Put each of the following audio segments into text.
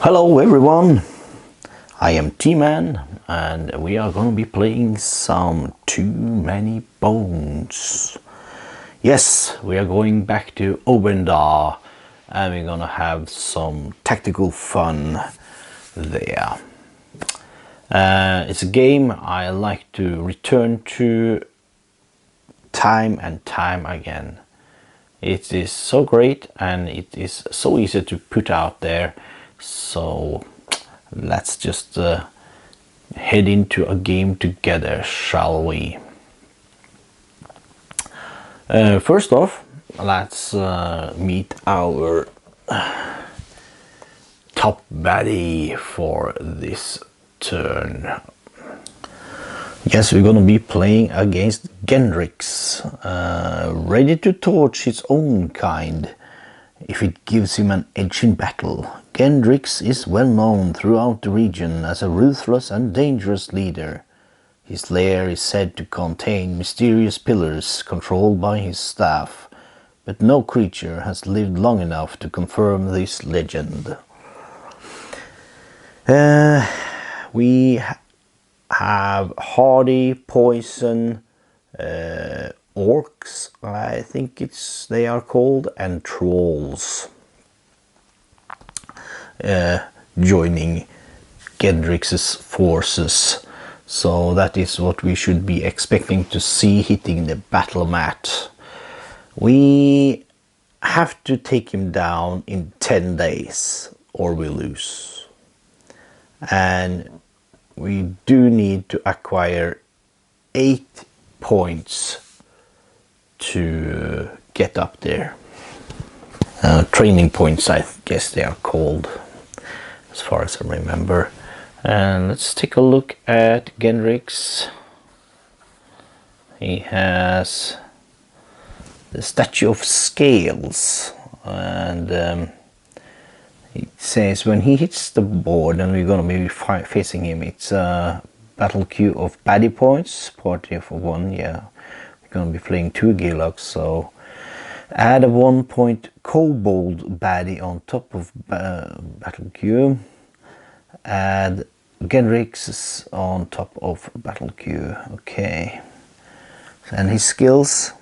Hello everyone, I am T-Man and we are going to be playing some Too Many Bones. Yes, we are going back to Obendar and we're going to have some tactical fun there. It's a game I like to return to time and time again. It is so great and it is so easy to put out there. So let's just head into a game together, shall we? First off, let's meet our top baddie for this turn. Yes, we're gonna be playing against Gendricks, ready to torch his own kind if it gives him an edge in battle. Gendricks is well known throughout the region as a ruthless and dangerous leader. His lair is said to contain mysterious pillars controlled by his staff, but no creature has lived long enough to confirm this legend. We have hardy, poison, orcs, I think they are called, and trolls joining Gendricks' forces. So that is what we should be expecting to see hitting the battle mat. We have to take him down in 10 days or we lose. And we do need to acquire 8 points to get up there. Training points, I guess they are called, as far as I remember. And let's take a look at Gendricks. He has the Statue of Scales, and it says when he hits the board, and we're going to be facing him, it's a battle queue of baddie points, party of 1, yeah. We're going to be playing 2 Gilocks, so add a 1 point kobold baddie on top of battle queue. Add Gendricks on top of battle queue. Okay. And his skills,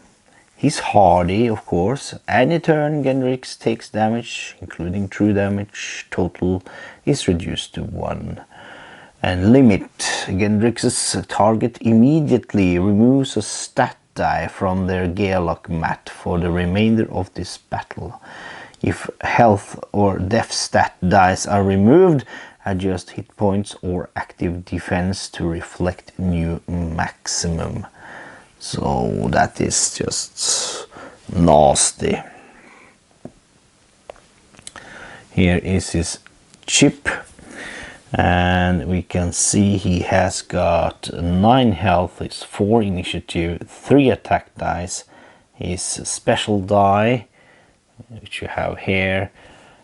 he's hardy, of course. Any turn Gendricks takes damage, including true damage, total is reduced to 1. And limit, Gendricks' target immediately removes a stat die from their Gearlock mat for the remainder of this battle. If health or death stat dice are removed, adjust hit points or active defense to reflect new maximum. So that is just nasty. Here is his chip, and we can see he has got 9 health, it's 4 initiative, 3 attack dice, his special die, which you have here,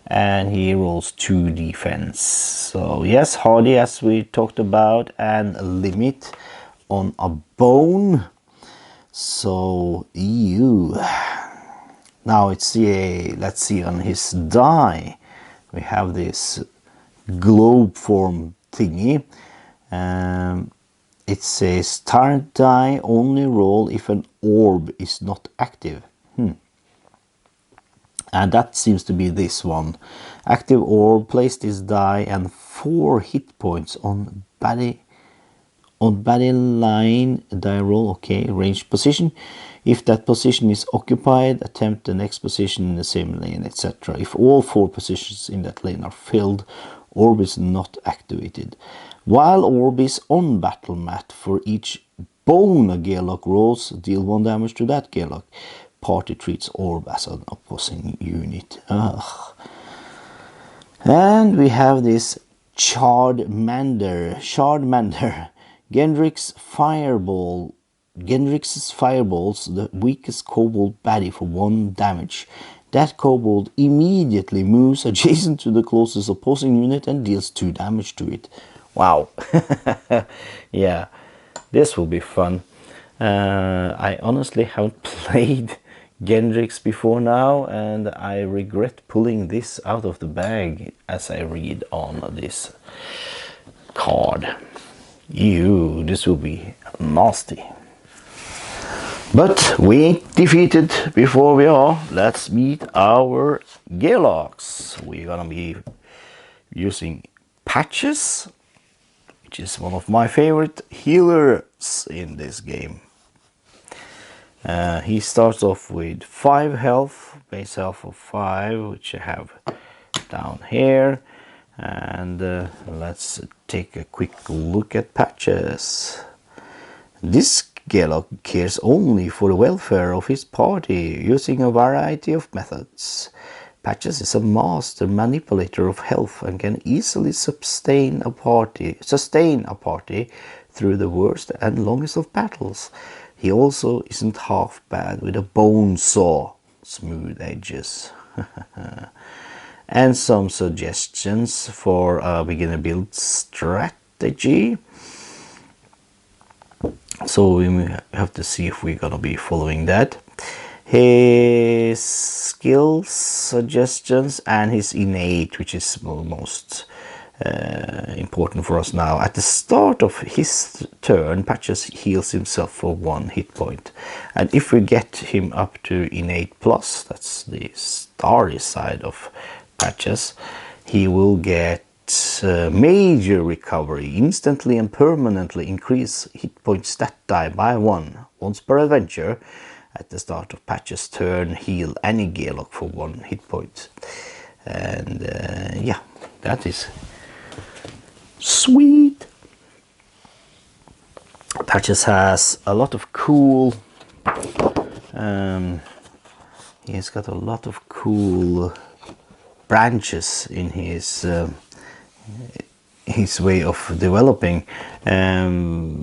and he rolls 2 defense. So yes, hardy as we talked about, and a limit on a bone. So now it's let's see on his die. We have this globe form thingy. It says target die only roll if an orb is not active. And that seems to be this one. Active orb, place this die and 4 hit points on baddie line die roll. Okay, ranged position. If that position is occupied, attempt the next position in the same lane, etc. If all 4 positions in that lane are filled, orb is not activated. While orb is on battle mat, for each bone a Gearlock rolls, deal 1 damage to that Gearlock. Party treats orb as an opposing unit. Ugh. And we have this Shardmander. Gendricks' fireballs, the weakest kobold baddie for 1 damage. That kobold immediately moves adjacent to the closest opposing unit and deals 2 damage to it. Wow. Yeah, this will be fun. I honestly haven't played Gendricks before now, and I regret pulling this out of the bag as I read on this card. Ew, this will be nasty. But we ain't defeated before we are. Let's meet our Gearlocks. We're gonna be using Patches, which is one of my favorite healers in this game. He starts off with 5 health, base health of 5, which I have down here. And let's take a quick look at Patches. This Gearlock cares only for the welfare of his party, using a variety of methods. Patches is a master manipulator of health and can easily sustain a party through the worst and longest of battles. He also isn't half bad with a bone saw, smooth edges. And some suggestions for a beginner build strategy. So we have to see if we're gonna be following that. His skills, suggestions, and his innate, which is most important for us now. At the start of his turn, Patches heals himself for 1 hit point. And if we get him up to innate plus, that's the starry side of Patches, he will get major recovery, instantly and permanently increase hit point stat die by 1 once per adventure. At the start of Patches' turn, heal any Gearlock for 1 hit point. And yeah, that is sweet. Patches has a lot of cool he's got a lot of cool branches in his way of developing.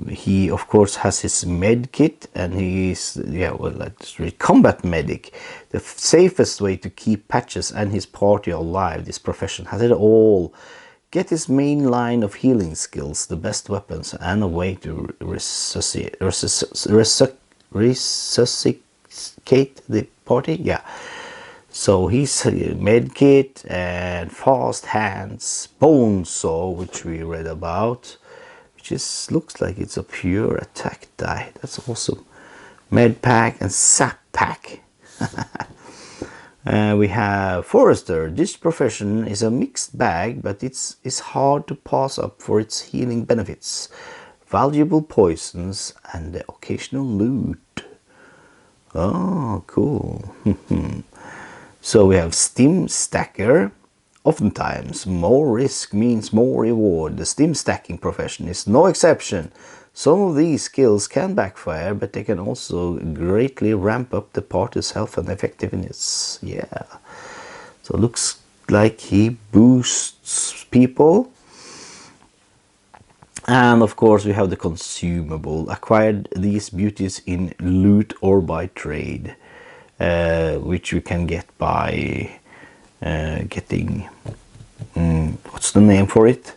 He of course has his med kit, and he's let's read combat medic. The safest way to keep Patches and his party alive. This profession has it all. Get his main line of healing skills, the best weapons, and a way to resuscitate the party. Yeah. So he's med kit and fast hands, bone saw, which we read about, which looks like it's a pure attack die. That's awesome. Med pack and sap pack. We have Forester. This profession is a mixed bag, but it's hard to pass up for its healing benefits, valuable poisons, and the occasional loot. Oh, cool. So we have Stim Stacker. Oftentimes, more risk means more reward. The Stim Stacking profession is no exception. Some of these skills can backfire, but they can also greatly ramp up the party's health and effectiveness. Yeah. So it looks like he boosts people. And of course we have the consumable. Acquired these beauties in loot or by trade. Which you can get by getting, what's the name for it?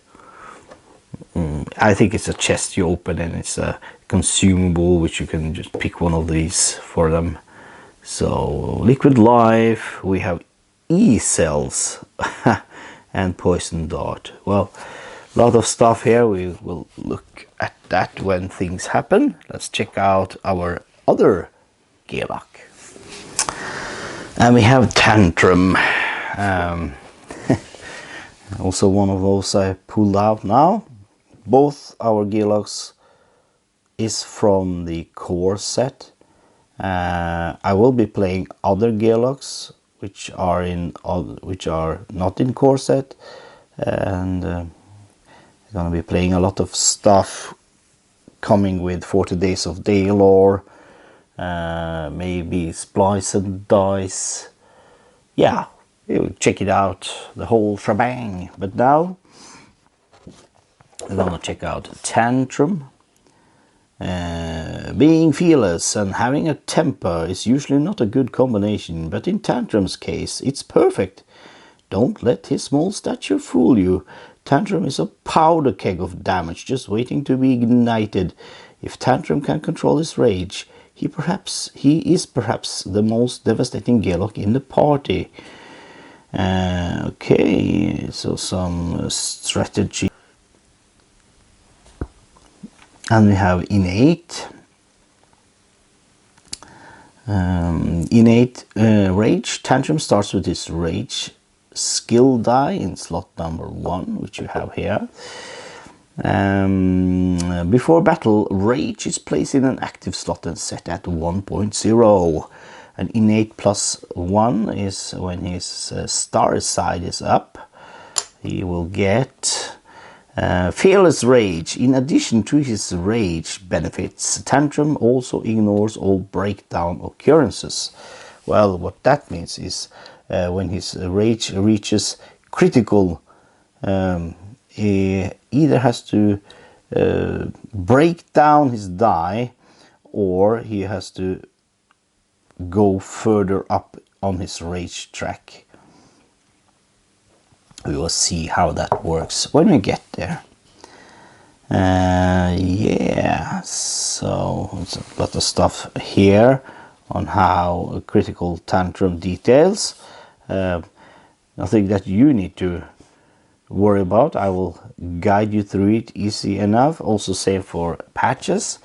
I think it's a chest you open, and it's a consumable which you can just pick one of these for them. So liquid life, we have E-cells and poison dart. Well, a lot of stuff here. We will look at that when things happen. Let's check out our other Gearlock. And we have Tantrum. Also one of those I pulled out now. Both our Gearlocks is from the core set. I will be playing other Gearlocks which are not in core set, and I'm gonna be playing a lot of stuff coming with 40 Days of Daylore. Maybe Splice and Dice. Yeah, you check it out, the whole shebang. But now we're gonna check out Tantrum. Being fearless and having a temper is usually not a good combination, but in Tantrum's case it's perfect. Don't let his small stature fool you. Tantrum is a powder keg of damage just waiting to be ignited. If Tantrum can control his rage, he is perhaps the most devastating Gearlock in the party. Okay, so some strategy. And we have innate. Innate rage. Tantrum starts with his rage skill die in slot number 1, which you have here. Before battle, rage is placed in an active slot and set at 1.0. An innate +1 is when his star side is up. He will get fearless rage. In addition to his rage benefits, Tantrum also ignores all breakdown occurrences. Well, what that means is when his rage reaches critical, he either has to break down his die, or he has to go further up on his rage track. We will see how that works when we get there. Yeah, so it's a lot of stuff here on how critical Tantrum details. Nothing that you need to worry about. I will guide you through it easy enough. Also same for patches.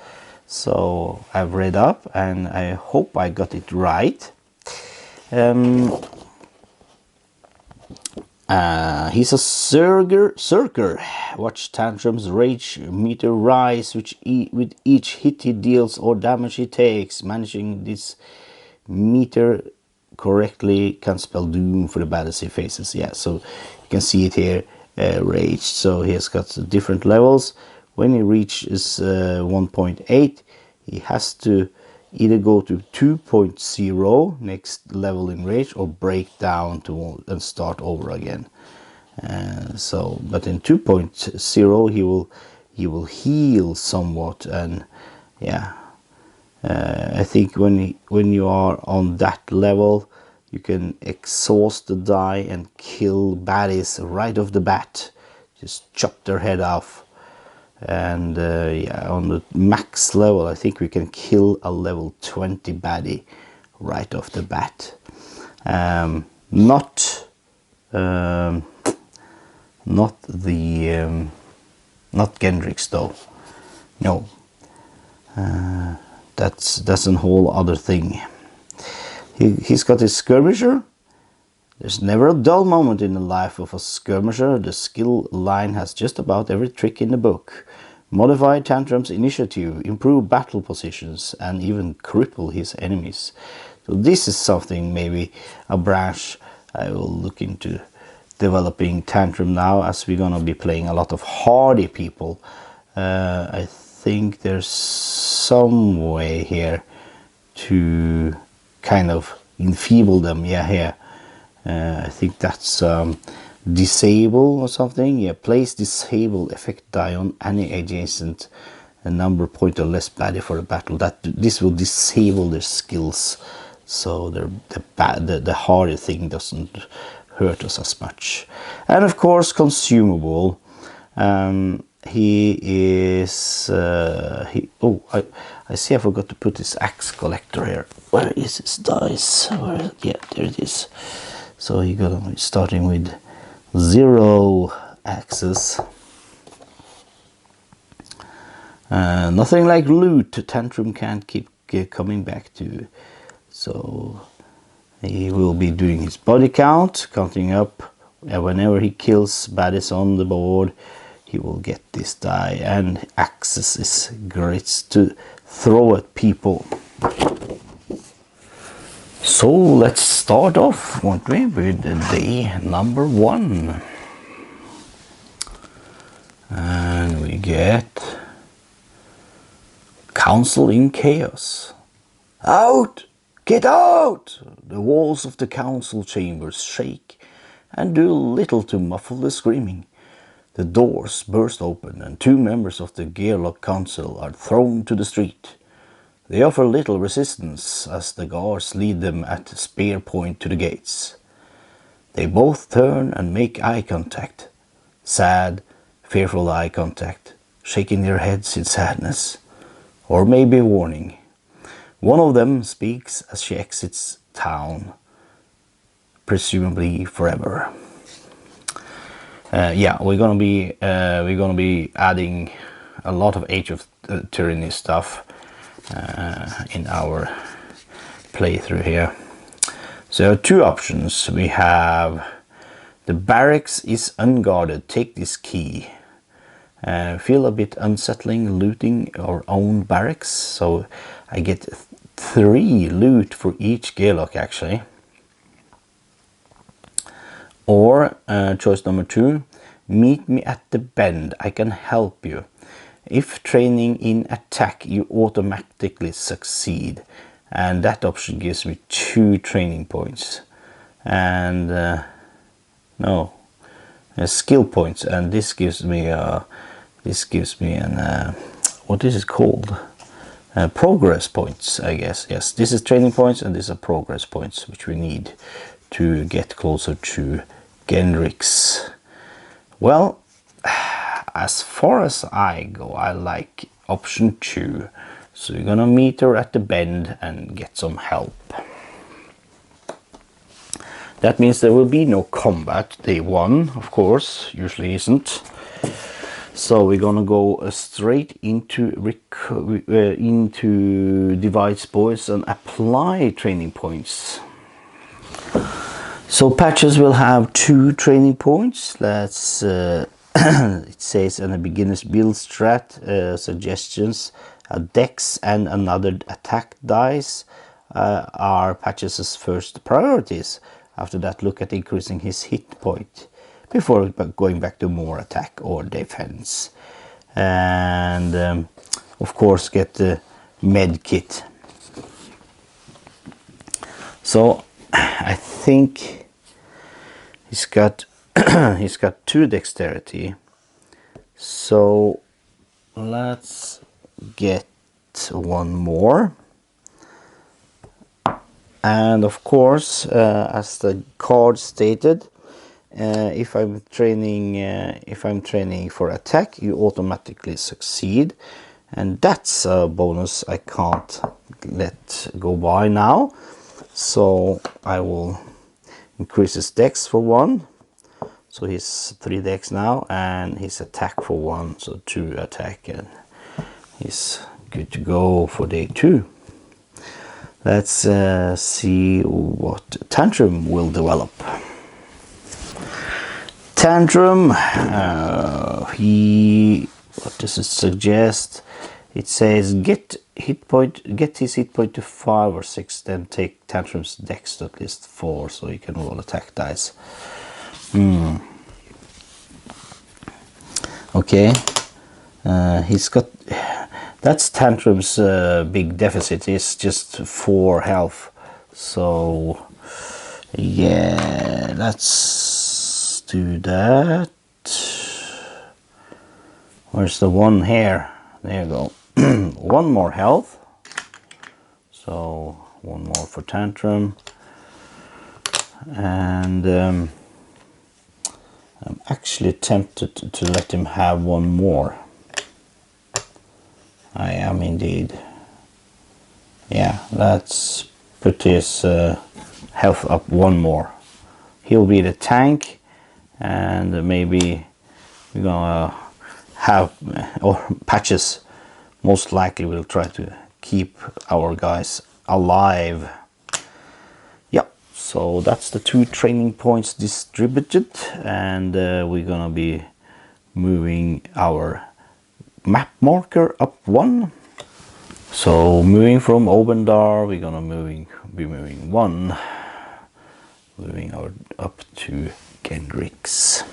So I've read up and I hope I got it right. He's a Circer. Watch Tantrum's rage meter rise with each hit he deals or damage he takes. Managing this meter correctly can spell doom for the battles he faces. Yeah, so you can see it here, rage. So he has got different levels. When he reaches 1.8, he has to either go to 2.0, next level in rage, or break down to and start over again. But in 2.0 he will heal somewhat, and yeah, I think when you are on that level, you can exhaust the die and kill baddies right off the bat. Just chop their head off. And yeah, on the max level, I think we can kill a level 20 baddie right off the bat. Not Gendricks though. No, that's a whole other thing. He's got his skirmisher. There's never a dull moment in the life of a skirmisher. The skill line has just about every trick in the book. Modify Tantrum's initiative, improve battle positions, and even cripple his enemies. So this is something, maybe a branch I will look into developing Tantrum now, as we're gonna be playing a lot of hardy people. I think there's some way here to kind of enfeeble them. Yeah, here. I think that's disable or something. Yeah, place disable effect die on any adjacent number point or less baddie for the battle. This will disable their skills, so the harder thing doesn't hurt us as much. And of course, consumable. He is I see I forgot to put this axe collector here. Where is his dice? Yeah, there it is. So you got starting with 0 axes. Nothing like loot Tantrum can't keep coming back to. So he will be doing his body count, counting up. Whenever he kills baddies on the board, he will get this die. And axes is great to throw at people. So let's start off, won't we, with day number 1. And we get Council in Chaos. Out! Get out! The walls of the council chambers shake and do little to muffle the screaming. The doors burst open and 2 members of the Gearlock Council are thrown to the street. They offer little resistance as the guards lead them at spear point to the gates. They both turn and make eye contact. Sad, fearful eye contact, shaking their heads in sadness. Or maybe warning. One of them speaks as she exits town, presumably forever. Yeah, we're gonna be adding a lot of Age of Tyranny stuff in our playthrough here. So two options. We have the barracks is unguarded. Take this key. Feel a bit unsettling looting our own barracks. So I get 3 loot for each gearlock actually. Or choice number 2, meet me at the bend. I can help you. If training in attack, you automatically succeed. And that option gives me 2 training points. And skill points. And this gives me an what is it called? Progress points, I guess. Yes, this is training points and these are progress points, which we need to get closer to Gendricks. Well, as far as I go, I like option 2. So we're gonna meet her at the bend and get some help. That means there will be no combat day 1, of course, usually isn't. So we're gonna go straight into divide spoils and apply training points. So patches will have 2 training points. Let's it says in a beginner's build strat suggestions, a dex and another attack dice are Patches' first priorities. After that, look at increasing his hit point before going back to more attack or defense. And of course get the med kit. So I think he's got he's got 2 dexterity. So let's get 1 more. And of course, as the card stated, if I'm training for attack, you automatically succeed, and that's a bonus I can't let go by now. So I will increase his dex for 1, so he's 3 dex now, and his attack for 1, so 2 attack, and he's good to go for day 2. Let's see what Tantrum will develop. Tantrum, what does it suggest? It says get his hit point to 5 or 6, then take Tantrum's dex to at least 4, so he can roll attack dice. Okay, he's got. That's Tantrum's big deficit, is just 4 health. So yeah, let's do that. Where's the 1 here? There you go. 1 more health. So 1 more for Tantrum. And I'm actually tempted to let him have 1 more. I am indeed. Yeah, let's put his health up 1 more. He'll be the tank, and maybe we're gonna have, or Patches most likely will try to keep our guys alive. Yep, so that's the 2 training points distributed, and we're gonna be moving our map marker up 1. So moving from Obendar, we're gonna be moving 1, moving up to Gendricks.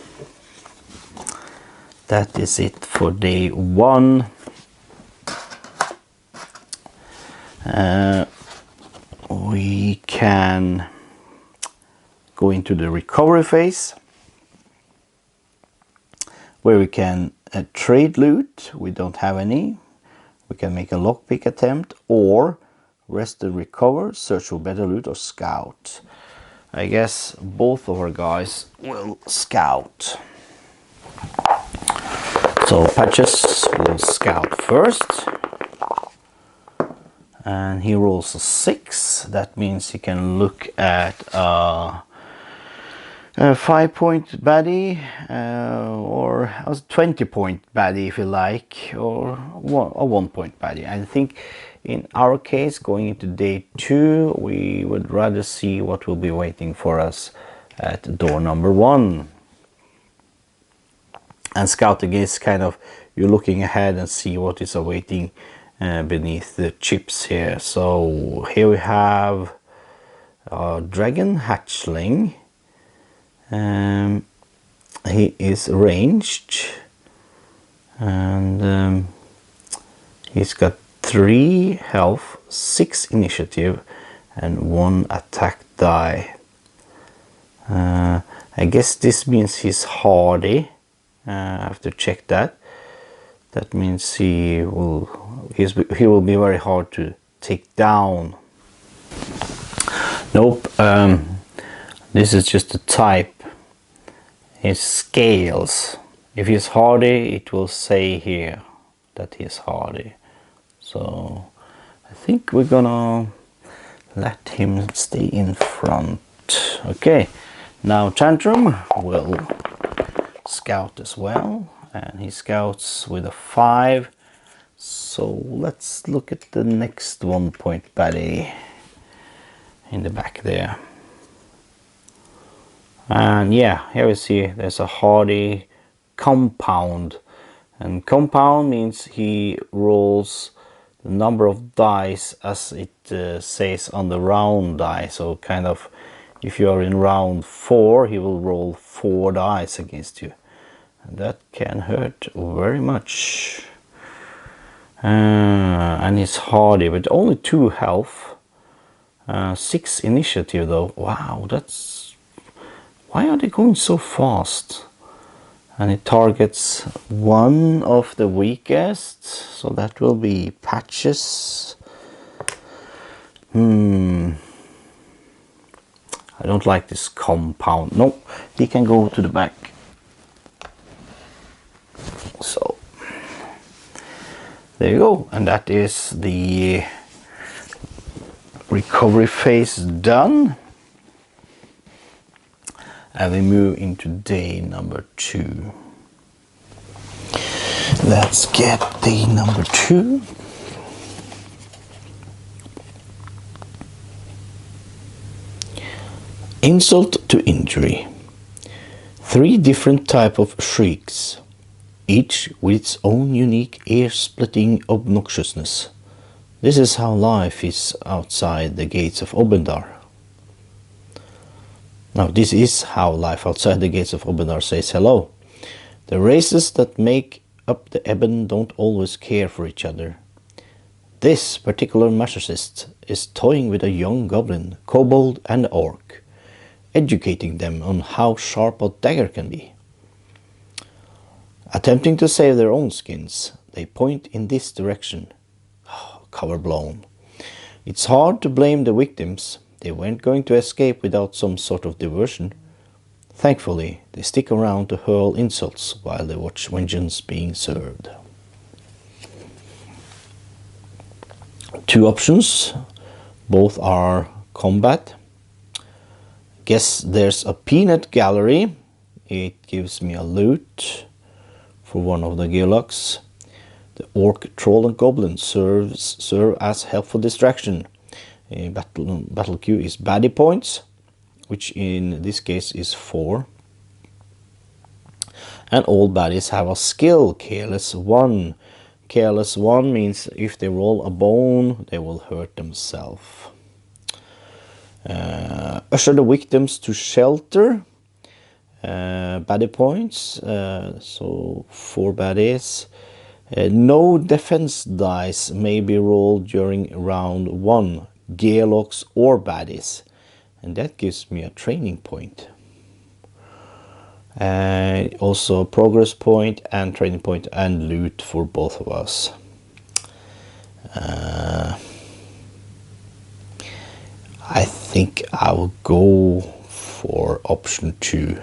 That is it for day 1. We can go into the recovery phase, where we can trade loot. We don't have any. We can make a lockpick attempt, or rest and recover, search for better loot, or scout. I guess both of our guys will scout. So Patches will scout first. and he rolls a 6. That means he can look at a 5-point baddie or a 20-point baddie if you like, or a 1-point baddie. I think in our case, going into day 2, we would rather see what will be waiting for us at door number 1. And scouting is kind of, you're looking ahead and see what is awaiting beneath the chips here. So here we have a dragon hatchling. He is ranged, and he's got 3 health, 6 initiative, and 1 attack die. I guess this means he's hardy. I have to check that. That means he will be very hard to take down. Nope. This is just a type. His scales. If he's hardy, it will say here that he's hardy. So I think we're gonna let him stay in front. Okay, now Tantrum will scout as well, and he scouts with a 5. So let's look at the next 1-point baddie in the back there. And yeah, here we see there's a hardy compound, and compound means he rolls the number of dice as it says on the round die. So kind of, if you are in round 4, he will roll 4 dice against you, and that can hurt very much. And he's hardy with only 2 health, 6 initiative though. Wow, that's, why are they going so fast? And it targets one of the weakest, so that will be Patches. I don't like this compound. No, he can go to the back. So there you go, and that is the recovery phase done. And we move into day number 2. Let's get day number 2. Insult to injury. 3 different types of shrieks, each with its own unique ear-splitting obnoxiousness. This is how life is outside the gates of Obendar. Now, this is how life outside the gates of Obendar says hello. The races that make up the Eben don't always care for each other. This particular masochist is toying with a young goblin, kobold and orc, educating them on how sharp a dagger can be. Attempting to save their own skins, they point in this direction. Cover blown. It's hard to blame the victims. They weren't going to escape without some sort of diversion. Thankfully, they stick around to hurl insults while they watch vengeance being served. 2 options. Both are combat. Guess there's a peanut gallery. It gives me a loot for one of the gearlocks. The orc, troll and goblin serve as helpful distraction. Battle queue is baddie points, which in this case is 4. And all baddies have a skill, Careless 1. Careless 1 means if they roll a bone, they will hurt themselves. Usher the victims to shelter. Baddie points, so 4 baddies. No defense dice may be rolled during round 1, gearlocks or baddies, and that gives me a training point. Also progress point and training point and loot for both of us. I think I will go for option 2.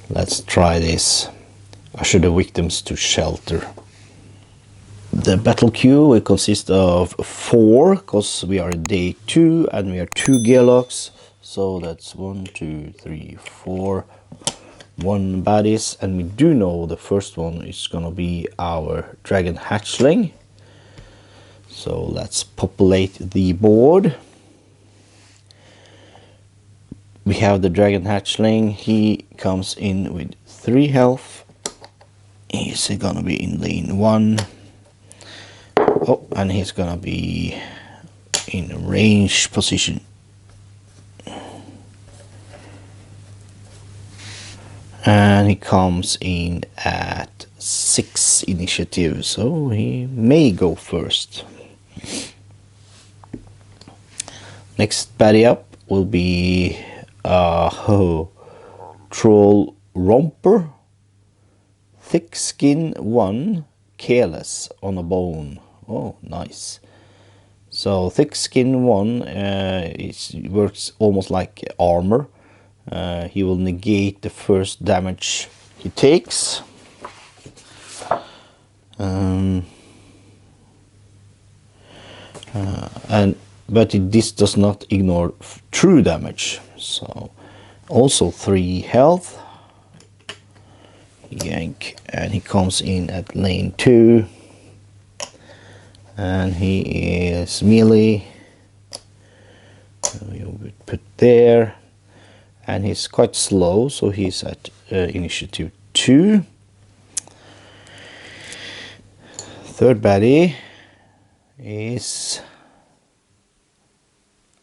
Let's try this. Usher the victims to shelter. The battle queue will consist of 4, because we are in day 2 and we are 2 gearlocks. So that's 1, 2, 3, 4, 1 baddies, and we do know the first one is gonna be our dragon hatchling. So let's populate the board. We have the dragon hatchling. He comes in with 3 health. He's gonna be in lane 1. Oh, and he's gonna be in range position. And he comes in at 6 initiative, so he may go first. Next baddie up will be Troll Romper, thick skin 1, careless on a bone. Oh, nice. So thick skin 1, it works almost like armor. He will negate the first damage he takes. But this does not ignore true damage. So also 3 health. Yank, and he comes in at lane 2. And he is melee. We'll put there. And he's quite slow, so he's at initiative 2. Third baddie is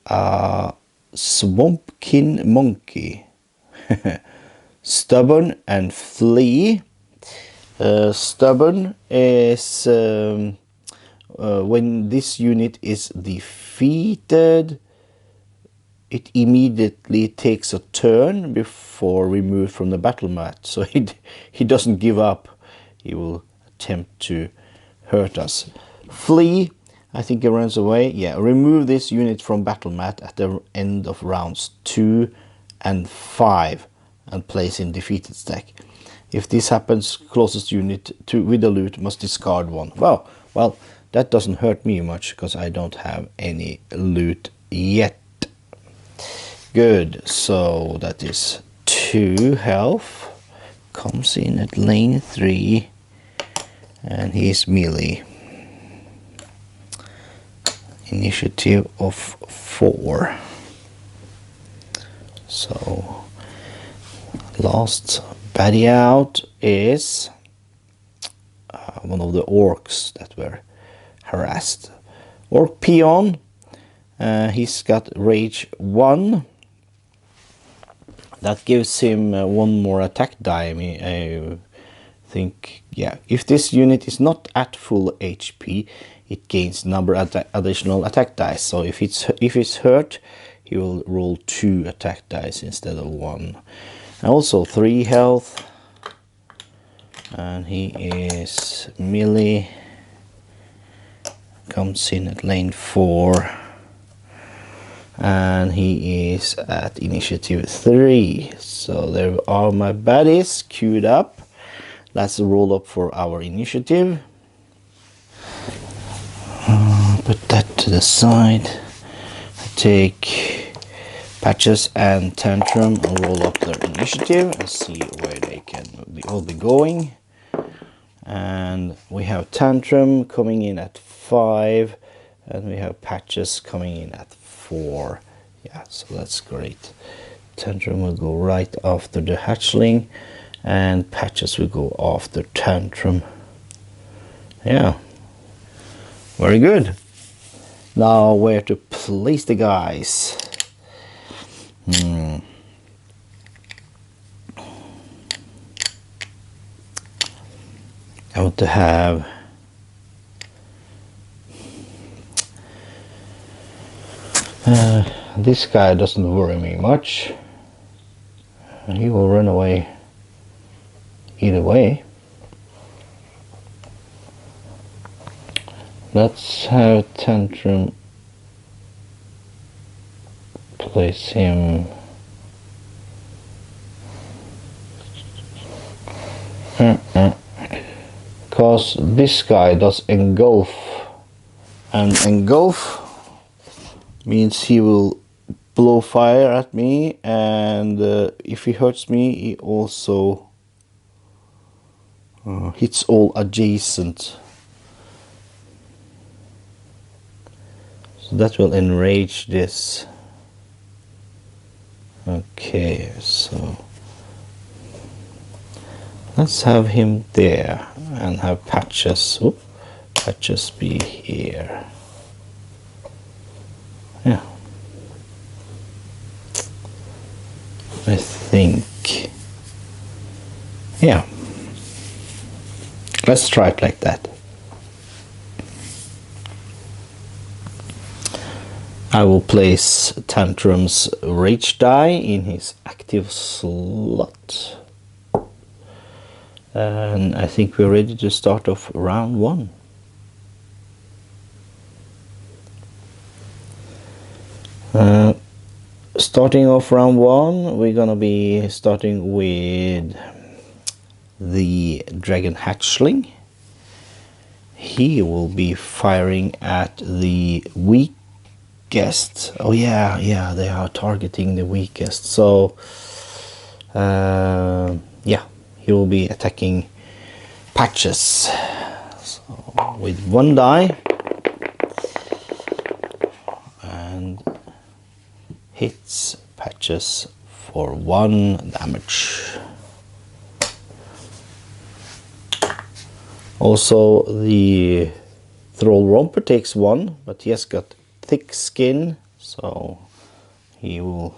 a Swampkin Monkey. Stubborn and flee. Stubborn is when this unit is defeated, it immediately takes a turn before removed from the battle mat. So he doesn't give up. He will attempt to hurt us. Flee, I think he runs away. Yeah, remove this unit from battle mat at the end of rounds 2 and 5 and place in defeated stack. If this happens, closest unit to with the loot must discard 1. Well, that doesn't hurt me much because I don't have any loot yet. Good, so that is 2 health. Comes in at lane 3 and he's melee. Initiative of 4. So last baddie out is one of the orcs that were harassed. Orc peon. He's got rage 1. That gives him 1 more attack die. I think, yeah, if this unit is not at full HP, it gains number additional attack dice. So if it's hurt, he will roll 2 attack dice instead of 1. And also 3 health, and he is melee. Comes in at lane 4. And he is at initiative 3. So there are my baddies queued up. Let's roll up for our initiative. Put that to the side. Take Patches and Tantrum and roll up their initiative and see where they can all be going. And we have Tantrum coming in at 5, and we have Patches coming in at 4. Yeah, so that's great. Tantrum will go right after the hatchling, and Patches will go after Tantrum. Yeah, very good. Now where to place the guys? I want to have this guy doesn't worry me much. He will run away either way. Let's have Tantrum place him because this guy does engulf, and engulf means he will blow fire at me, and if he hurts me, he also hits all adjacent. So that will enrage this. Okay, so let's have him there and have Patches. Oh, Patches be here. Yeah. I think. Yeah. Let's try it like that. I will place Tantrum's rage die in his active slot. And I think we're ready to start off round 1. Starting off round 1, we're gonna be starting with the Dragon Hatchling. He will be firing at the weakest. Oh yeah, they are targeting the weakest. So yeah, he will be attacking Patches. So with 1 die, and hits Patches for 1 damage. Also, the Thrall Romper takes 1, but he has got thick skin, so he will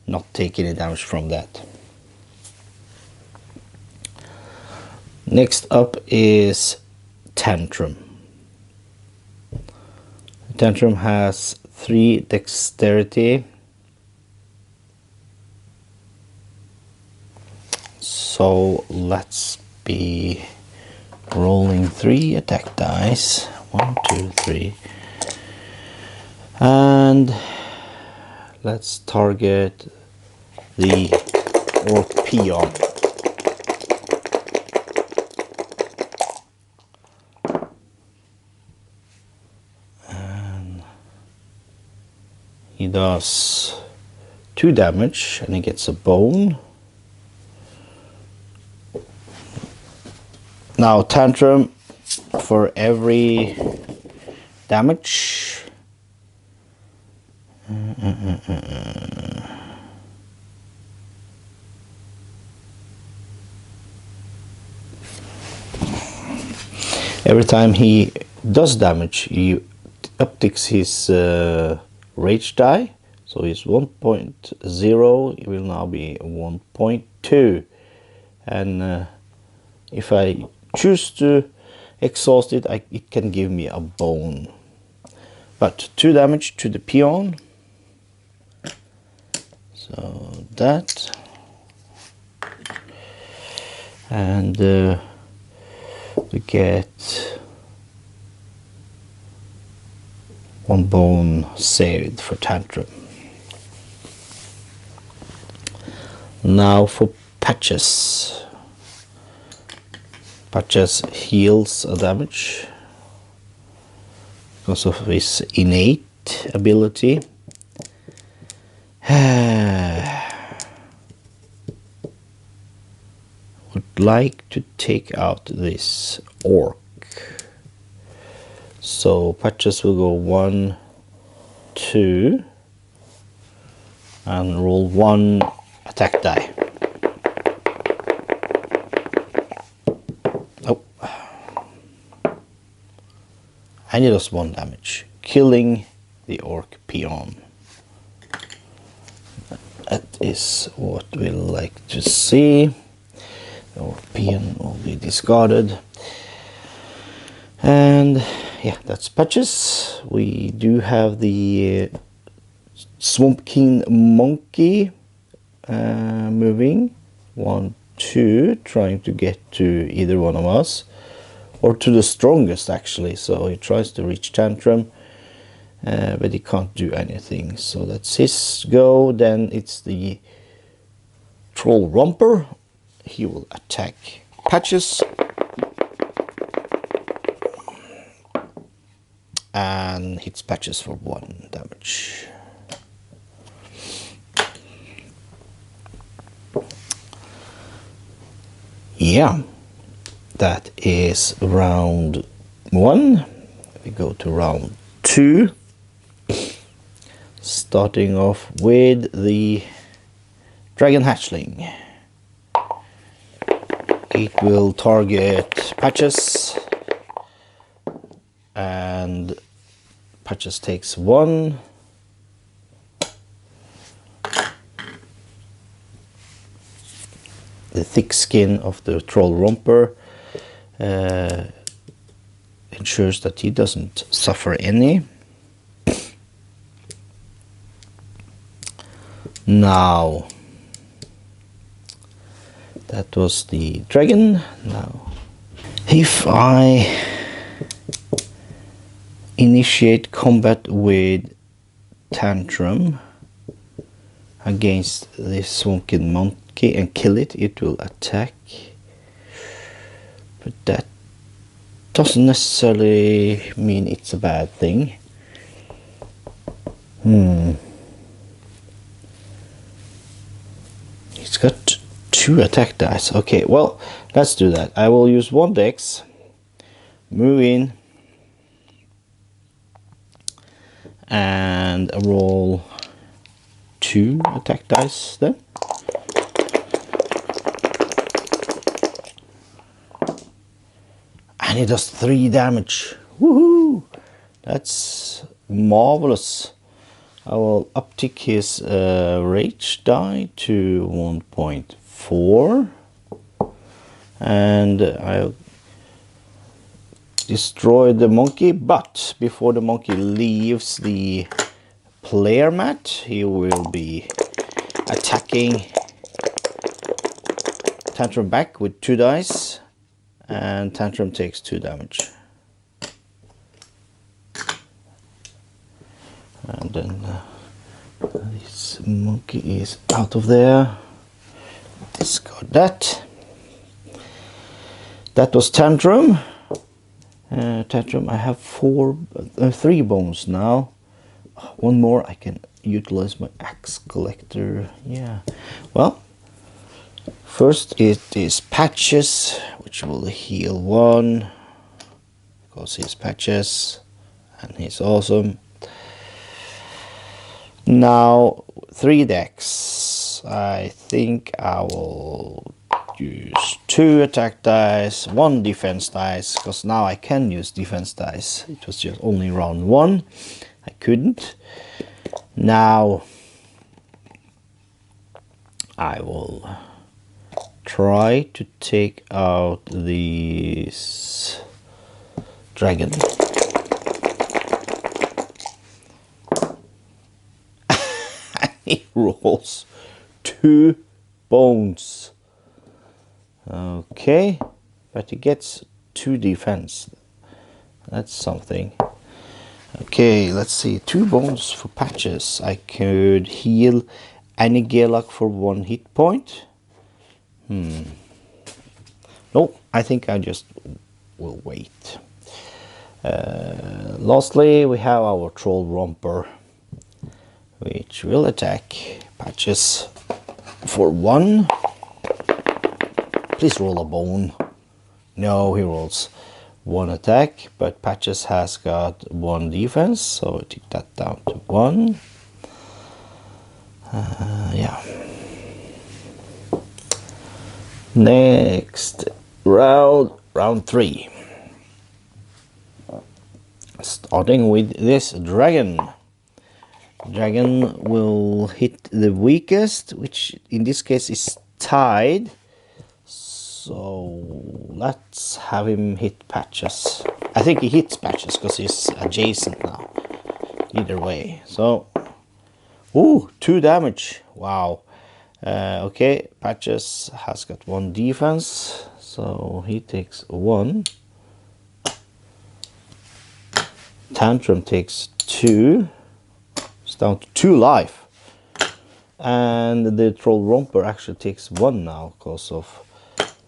not take any damage from that. Next up is Tantrum. Tantrum has 3 dexterity. So let's be rolling 3 attack dice. 1, 2, 3. And let's target the Orc Peon. And he does 2 damage, and he gets a bone. Now Tantrum, for every damage, every time he does damage, he upticks his rage die. So he's 1.0, it will now be 1.2. And if I choose to exhaust it, it can give me a bone. But 2 damage to the peon. So that. And we get 1 bone saved for Tantrum. Now for Patches. Patches heals a damage because of his innate ability. Would like to take out this orc. So Patches will go 1, 2, and roll 1 attack die. And it does 1 damage, killing the Orc Peon. That is what we like to see. The Orc Peon will be discarded. And yeah, that's Patches. We do have the Swamp King Monkey moving. 1, 2, trying to get to either one of us. Or to the strongest actually, so he tries to reach Tantrum, but he can't do anything. So that's his go. Then it's the Troll Romper. He will attack Patches. and hits Patches for 1 damage. Yeah, that is round 1. We go to round 2, starting off with the Dragon Hatchling. It will target Patches, and Patches takes 1. The thick skin of the Troll Romper ensures that he doesn't suffer any. Now, that was the dragon. Now, if I initiate combat with Tantrum against this Swamkin monkey and kill it, it will attack. But that doesn't necessarily mean it's a bad thing. It's got 2 attack dice. Okay, well, let's do that. I will use 1 dex, move in, and roll 2 attack dice then. And it does 3 damage. Woohoo! That's marvelous. I will uptick his rage die to 1.4, and I'll destroy the monkey. But before the monkey leaves the player mat, he will be attacking Tantrum back with 2 dice, and Tantrum takes 2 damage. And then this monkey is out of there. Discard that. That was Tantrum. Tantrum, I have 3 bones now. 1 more, I can utilize my axe collector. Yeah. Well, first it is Patches, which will heal 1. Because he's Patches and he's awesome. Now 3 decks. I think I will use 2 attack dice, 1 defense dice, because now I can use defense dice. It was just only round 1. I couldn't. Now I will try to take out this dragon. He rolls 2 bones. Okay, but he gets 2 defense. That's something. Okay, let's see. 2 bones for Patches. I could heal any Gearlock for 1 hit point. No, I think I just will wait. Lastly, we have our Troll Romper, which will attack Patches for 1. Please roll a bone. No, he rolls 1 attack, but Patches has got 1 defense, so I take that down to 1. Yeah. Next round 3. Starting with this dragon. Dragon will hit the weakest, which in this case is tied. So let's have him hit Patches. I think he hits Patches because he's adjacent now. Either way. So, ooh, 2 damage. Wow. Okay, Patches has got 1 defense, so he takes 1. Tantrum takes 2. It's down to 2 life. And the Troll Romper actually takes 1 now because of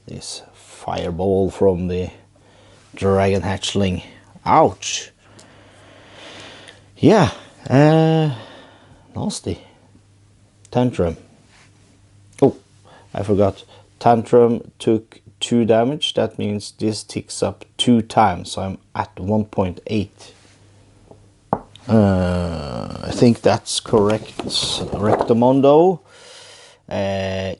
this fireball from the Dragon Hatchling. Ouch! Yeah, nasty. Tantrum. Oh, I forgot. Tantrum took 2 damage. That means this ticks up 2 times, so I'm at 1.8. I think that's correct. Rectamondo.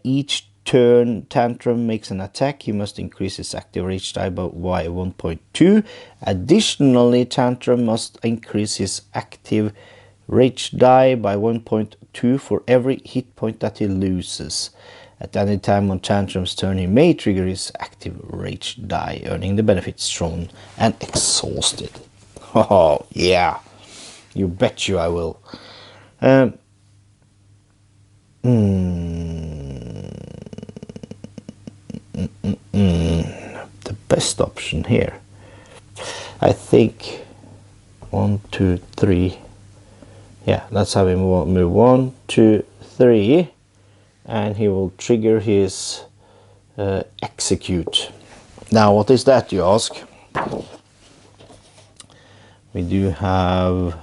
Each turn Tantrum makes an attack, he must increase his active rage die by 1.2. Additionally, Tantrum must increase his active rage die by 1.2 for every hit point that he loses. At any time on Tantrum's turn, he may trigger his active rage die, earning the benefits shown and exhausted. Oh, yeah. You bet you I will. The best option here, I think, 1, 2, 3. Yeah, let's have him move 1, 2, 3, and he will trigger his execute. Now, what is that, you ask? We do have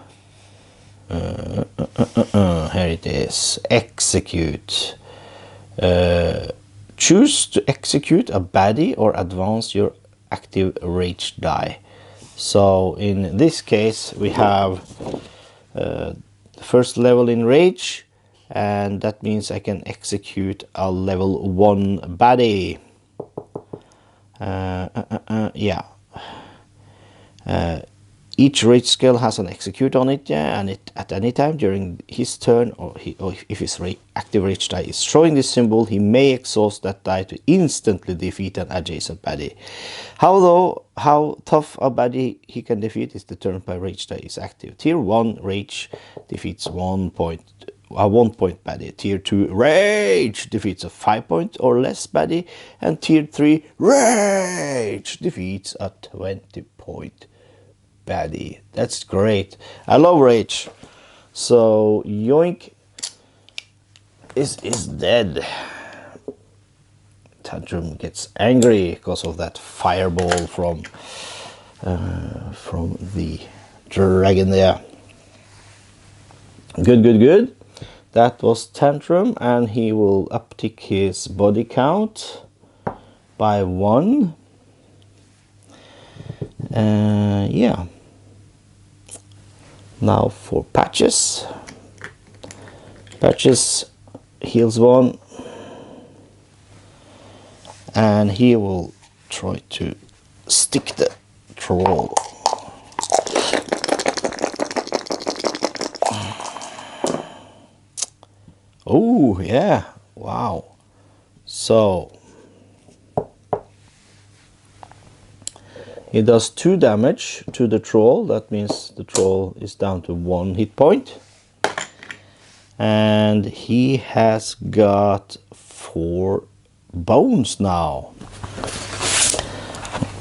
here it is, execute. Choose to execute a baddie or advance your active rage die. So in this case we have the first level in rage, and that means I can execute a level 1 baddie. Yeah. Each rage skill has an execute on it, yeah, and at any time during his turn, or if his active rage die is showing this symbol, he may exhaust that die to instantly defeat an adjacent baddie. How tough a baddie he can defeat is determined by rage die is active. Tier 1 rage defeats 1 point baddie. Tier 2 rage defeats a 5 point or less baddie, and Tier 3 rage defeats a 20 point baddie. That's great. I love rage. So yoink is dead. Tantrum gets angry because of that fireball from the dragon there. Good. That was Tantrum, and he will uptick his body count by 1. Yeah. Now for Patches. Patches heals 1, and he will try to stick the troll. Oh yeah, wow. So he does 2 damage to the troll. That means the troll is down to 1 hit point. And he has got 4 bones now.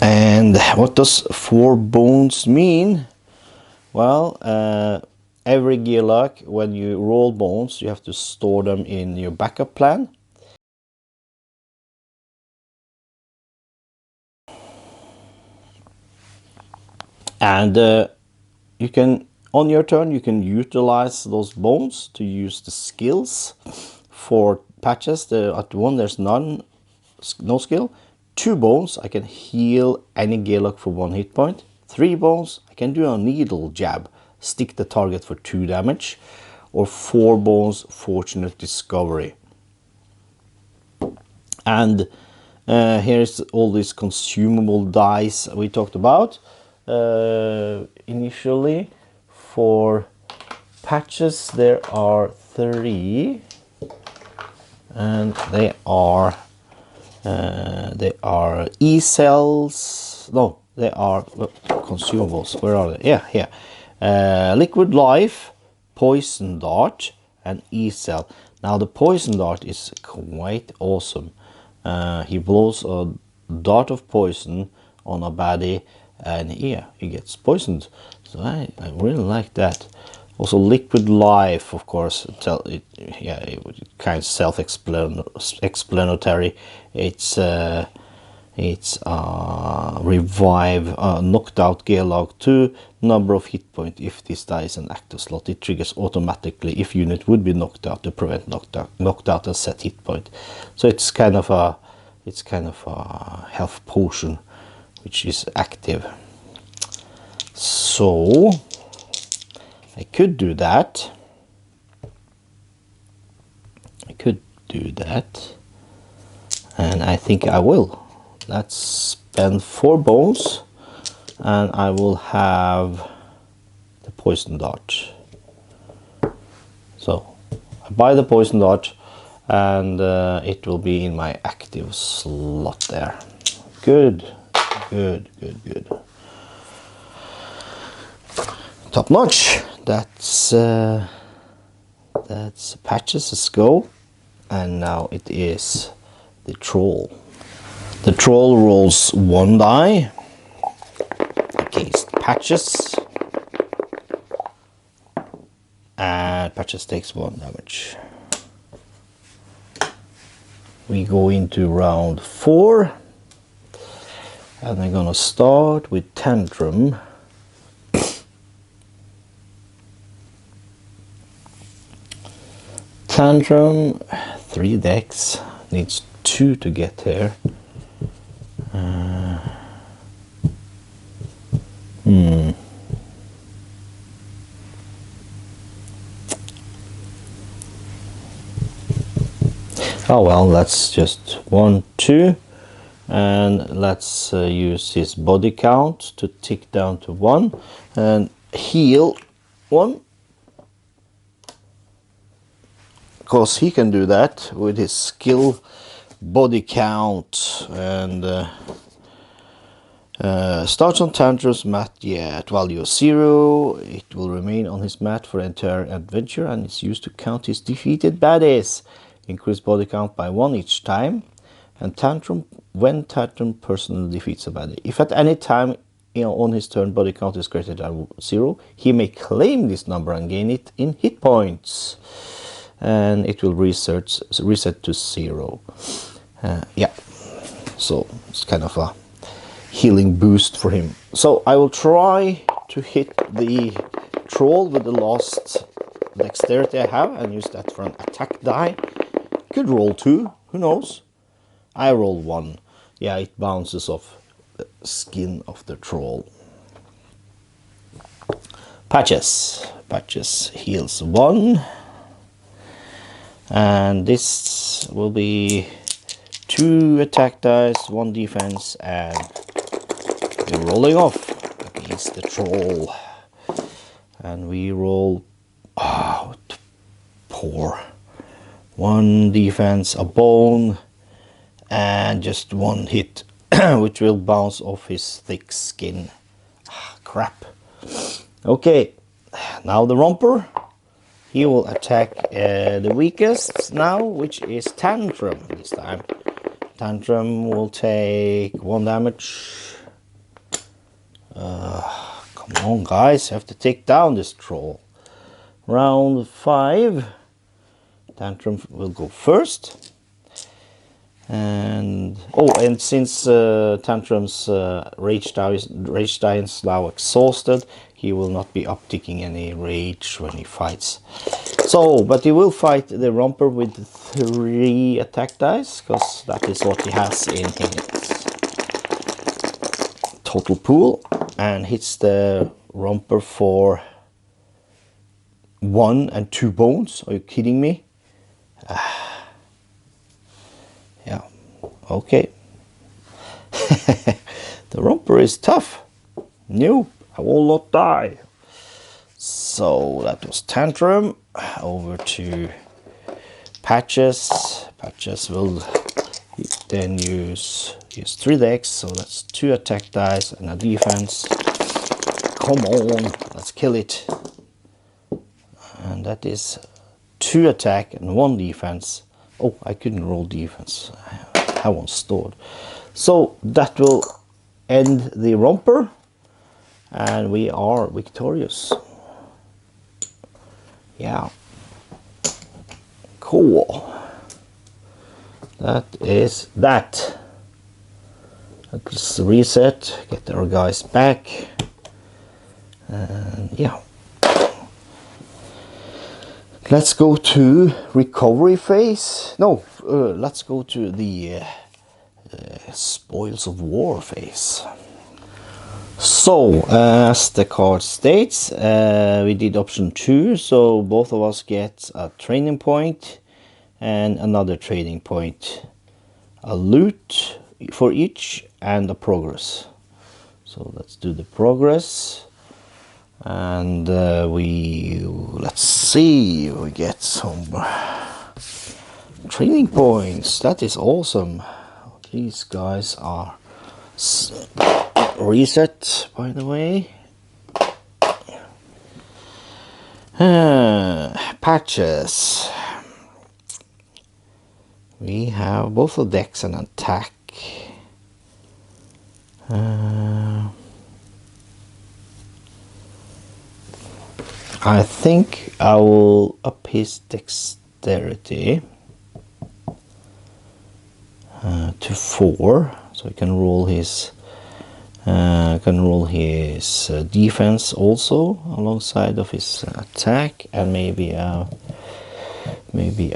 And what does 4 bones mean? Well, every gear lock, when you roll bones, you have to store them in your backup plan. And you can, on your turn, you can utilize those bones to use the skills. For Patches, at 1 there's no skill. 2 bones, I can heal any gearlock for 1 hit point. 3 bones, I can do a needle jab, stick the target for 2 damage. Or 4 bones, fortunate discovery. And here's all these consumable dice we talked about. Initially, for Patches there are 3, and they are E-cells. No, they are consumables. Where are they? Yeah, here. Liquid Life, Poison Dart, and E-cell. Now the Poison Dart is quite awesome. He blows a dart of poison on a baddie, and yeah, he gets poisoned. So I really like that. Also, Liquid Life, of course, it's kind of self-explanatory. It's revive knocked out gear log 2 number of hit point. If this die is an active slot, it triggers automatically if unit would be knocked out to prevent knocked out and set hit point. So it's kind of a health potion which is active. So I could do that. And I think I will. Let's spend 4 bones and I will have the poison dart. So I buy the poison dart and it will be in my active slot there. Good. Top notch. That's patches. Let's go. And now it is the troll. The troll rolls 1 die against patches, and patches takes 1 damage. We go into round 4, and we're gonna start with Tantrum. Tantrum, 3 decks, needs 2 to get here. Oh well, let's just 1, 2, and let's use his body count to tick down to 1 and heal 1. Because he can do that with his skill body count. And starts on Tantrum's mat, at value of 0. It will remain on his mat for the entire adventure and it's used to count his defeated baddies. Increase body count by 1 each time. And when Tantrum personally defeats a baddie, if at any time on his turn body count is greater than 0, he may claim this number and gain it in hit points. And it will reset to 0. So it's kind of a healing boost for him. So I will try to hit the troll with the last dexterity I have and use that for an attack die. Could roll 2, who knows? I roll 1. Yeah, it bounces off the skin of the troll. Patches heals 1. And this will be 2 attack dice, 1 defense, and we're rolling off against the troll. And we roll, poor. 1 defense, a bone, and just 1 hit, which will bounce off his thick skin. Crap. Okay, now the romper. He will attack the weakest now, which is Tantrum this time. Tantrum will take 1 damage. Come on, guys, you have to take down this troll. Round 5. Tantrum will go first. And since Tantrum's rage die is now exhausted, he will not be upticking any rage when he fights. So, but he will fight the romper with 3 attack dice, because that is what he has in his total pool, and hits the romper for 1 and 2 bones. Are you kidding me? Yeah, okay. The romper is tough. No, I will not die. So that was Tantrum. Over to Patches. Patches will then use 3 decks, so that's 2 attack dice and a defense. Come on, let's kill it. And that is 2 attack and 1 defense. Oh, I couldn't roll defense. I have one stored. So that will end the romper, and we are victorious. Yeah. Cool. That is that. Let's reset, get our guys back, and yeah. Let's go to recovery phase. No, let's go to the spoils of war phase. So, as the card states, we did option 2, so both of us get a training point and another training point. A loot for each and a progress. So let's do the progress. And let's see, we get some training points. That is awesome. These guys are reset, by the way. Patches. We have both a dex and attack. I think I will up his dexterity to 4, so I can roll his defense also alongside of his attack, and maybe a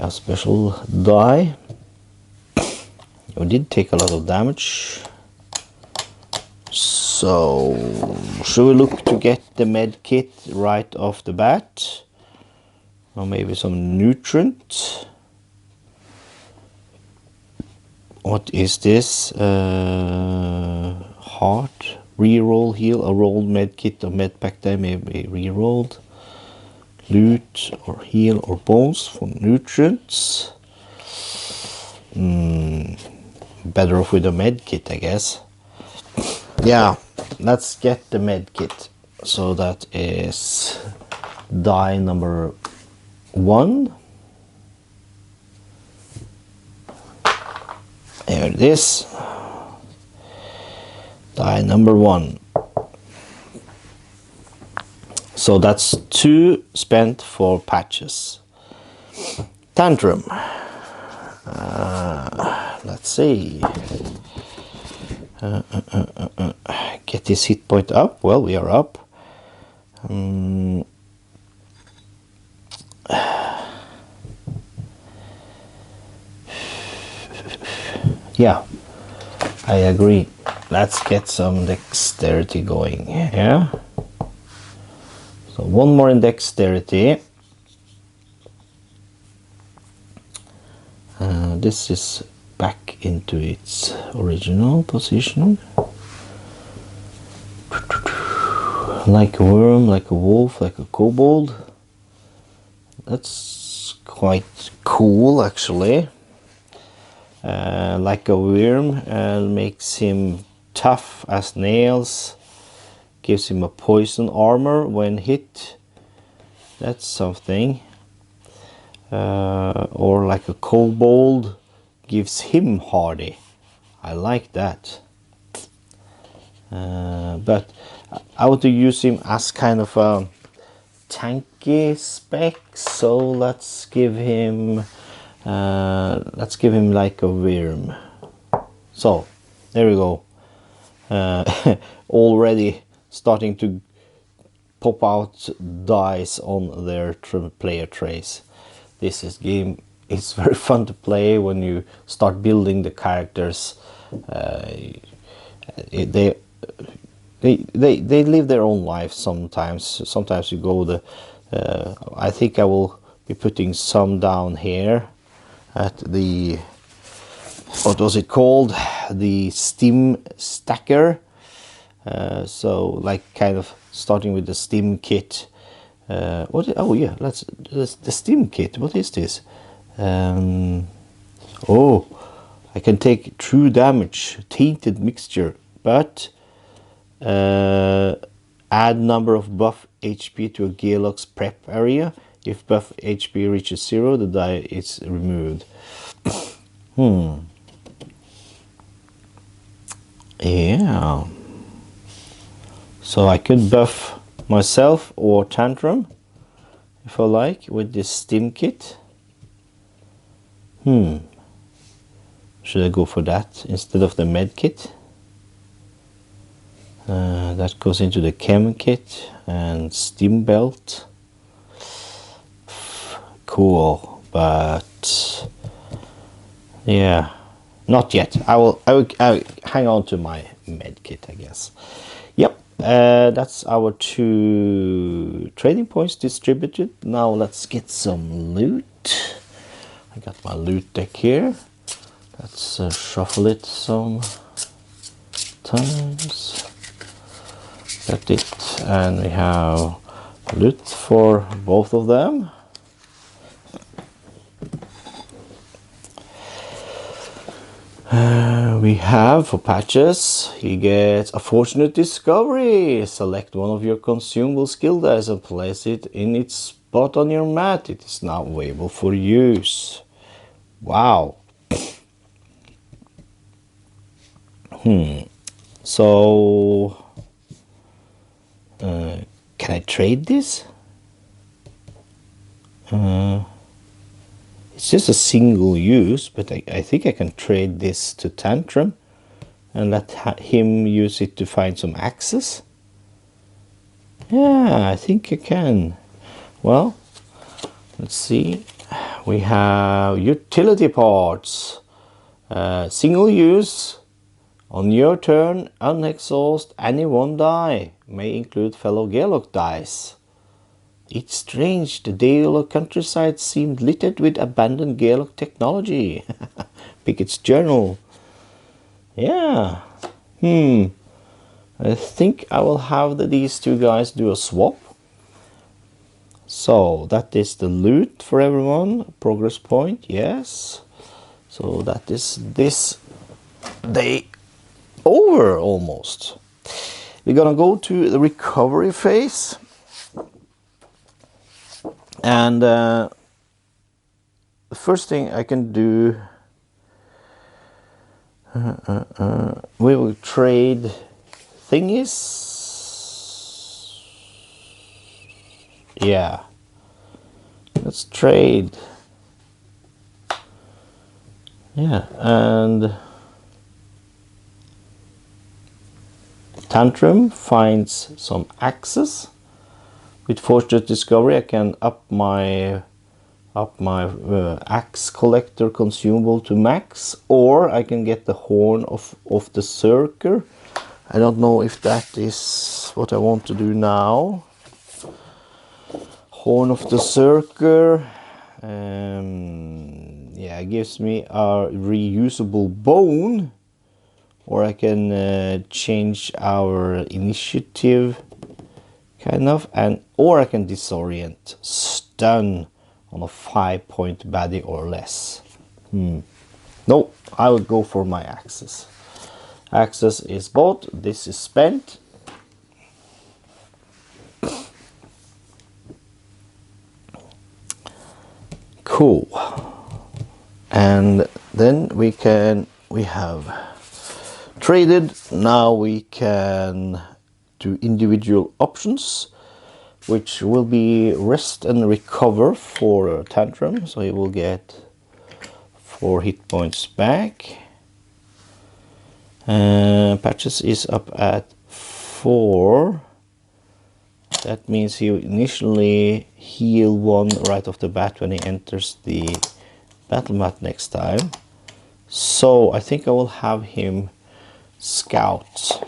special die. We did take a lot of damage. So, should we look to get the med kit right off the bat? Or maybe some nutrient? What is this? Heart, reroll, heal, a rolled med kit or med pack there may be rerolled. Loot or heal or bones for nutrients. Better off with a med kit, I guess. Yeah, let's get the med kit. So that is die number 1. There it is. Die number 1. So that's 2 spent for patches. Tantrum. Let's see. Get this hit point up. Well, we are up. Yeah, I agree. Let's get some dexterity going. Yeah. So 1 more in dexterity. This is back into its original position. Like a worm, like a wolf, like a kobold. That's quite cool, actually. Like a worm, makes him tough as nails. Gives him a poison armor when hit. That's something. Or like a kobold, gives him hardy. I like that. But I want to use him as kind of a tanky spec, so let's give him like a worm. So there we go. Already starting to pop out dice on their player trays. This game is very fun to play when you start building the characters. They live their own life sometimes. Sometimes you go I think I will be putting some down here at the, what was it called? The Steam Stacker. So like kind of starting with the Steam kit. Oh yeah, the Steam kit. What is this? Oh, I can take true damage, tainted mixture, but add number of buff HP to a Gearlock's prep area. If buff HP reaches 0, the die is removed. Yeah. So I could buff myself or Tantrum if I like with this Steam kit. Should I go for that instead of the med kit? That goes into the chem kit and steam belt. Cool, but yeah, not yet. I will hang on to my med kit, I guess. Yep, that's our 2 trading points distributed. Now let's get some loot. I got my loot deck here. Let's shuffle it some times. Got it, and we have loot for both of them. We have for patches, he gets a fortunate discovery. Select one of your consumable skill dice and place it in its spot on your mat. It is now available for use. Wow. So can I trade this? It's just a single use, but I think I can trade this to Tantrum and let him use it to find some access. Yeah, I think I can. Well, let's see. We have utility parts. Single use. On your turn, unexhaust any one die. May include fellow Gaelic dice. It's strange, the Gaelic countryside seemed littered with abandoned Gaelic technology. Pickett's journal. Yeah. I think I will have these 2 guys do a swap. So that is the loot for everyone. Progress point, yes. So that is this day over almost. We're gonna go to the recovery phase. And the first thing I can do, we will trade thingies. Yeah, let's trade. Yeah, and Tantrum finds some access. With fortunate discovery, I can up my axe collector consumable to max, or I can get the horn of the circle. I don't know if that is what I want to do now. Horn of the circle. Yeah, it gives me a reusable bone, or I can change our initiative. Kind of, or I can disorient, stun on a 5-point baddie or less. No, I would go for my axes. Axes is bought. This is spent. Cool. And then we have traded. Now we can do individual options, which will be rest and recover for Tantrum, so he will get 4 hit points back. Patches is up at 4. That means he initially heal 1 right off the bat when he enters the battle mat next time. So I think I will have him scout.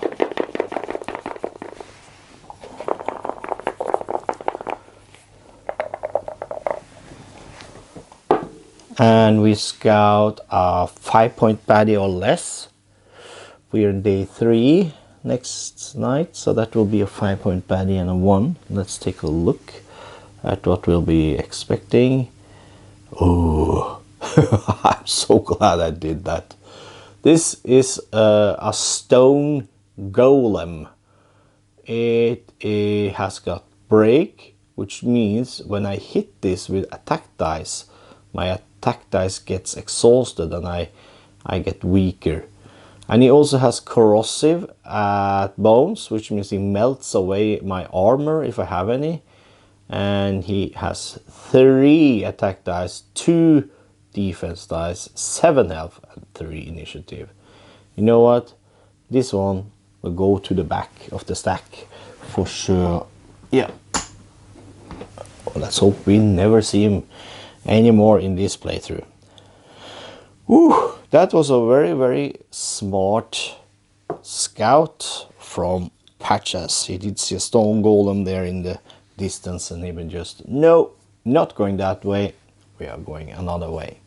And we scout a 5-point baddie or less. We are in day 3 next night, so that will be a 5-point baddie and a 1. Let's take a look at what we'll be expecting. Oh, I'm so glad I did that. This is a stone golem. It has got break, which means when I hit this with attack dice, my attack dice gets exhausted and I get weaker. And he also has corrosive at bones, which means he melts away my armor if I have any. And he has 3 attack dice, 2 defense dice, 7 health, and 3 initiative. You know what? This one will go to the back of the stack for sure. Yeah. Let's hope we never see him anymore in this playthrough. Whew, that was a very, very smart scout from Patches. He did see a stone golem there in the distance, and even just, no, not going that way, we are going another way.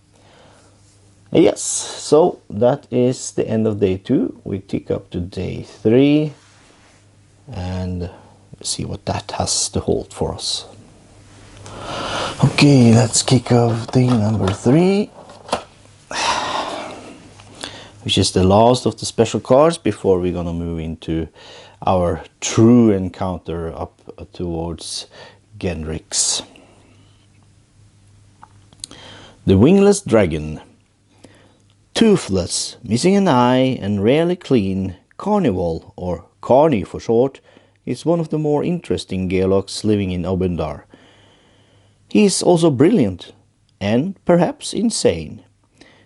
Yes, so that is the end of day 2. We tick up to day 3 and see what that has to hold for us. Okay, let's kick off day number 3, which is the last of the special cards before we're gonna move into our true encounter up towards Gendricks. The Wingless Dragon. Toothless, missing an eye and rarely clean, Carnival, or Carney for short, is one of the more interesting Gearlocks living in Obendar. He is also brilliant, and perhaps insane.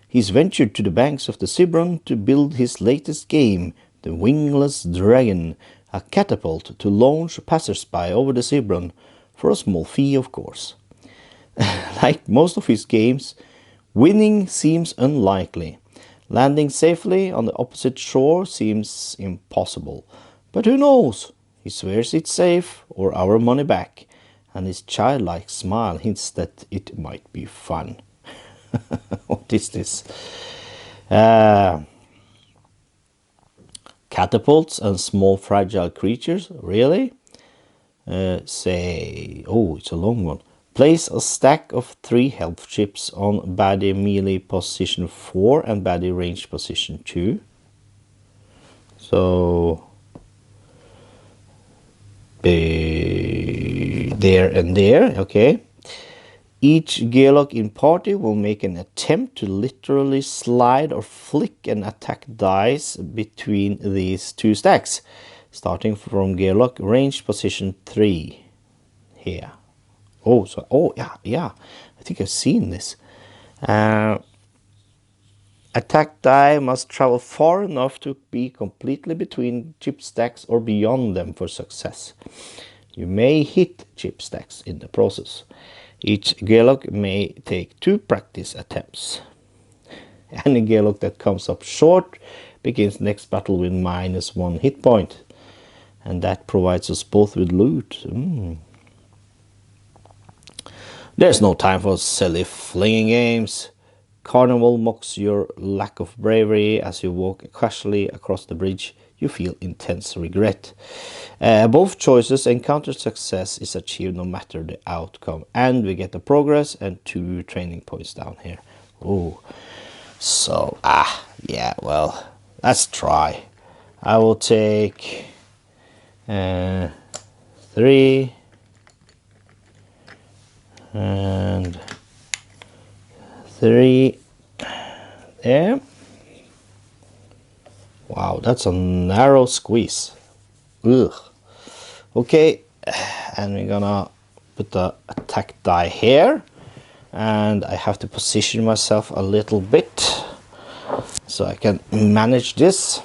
He's ventured to the banks of the Sibron to build his latest game, the Wingless Dragon, a catapult to launch passersby over the Sibron, for a small fee of course. Like most of his games, winning seems unlikely. Landing safely on the opposite shore seems impossible. But who knows? He swears it's safe or our money back, and his childlike smile hints that it might be fun. What is this? Catapults and small fragile creatures? Really? Say, oh, it's a long one. Place a stack of 3 health chips on baddie melee position 4 and baddie range position 2. So there and there, okay. Each Gearlock in party will make an attempt to literally slide or flick an attack dice between these 2 stacks, starting from Gearlock range position 3 here. Oh, so, oh, yeah, I think I've seen this. Attack die must travel far enough to be completely between chip stacks or beyond them for success. You may hit chip stacks in the process. Each Gearlock may take 2 practice attempts. Any Gearlock that comes up short begins next battle with -1 hit point. And that provides us both with loot. There's no time for silly flinging games. Carnival mocks your lack of bravery. As you walk casually across the bridge, you feel intense regret. Both choices encounter success is achieved no matter the outcome. And we get the progress and 2 training points down here. Oh, so, yeah, well, let's try. I will take 3 and 3 there. Wow, that's a narrow squeeze. Ugh. Okay, and we're gonna put the attack die here, and I have to position myself a little bit so I can manage this.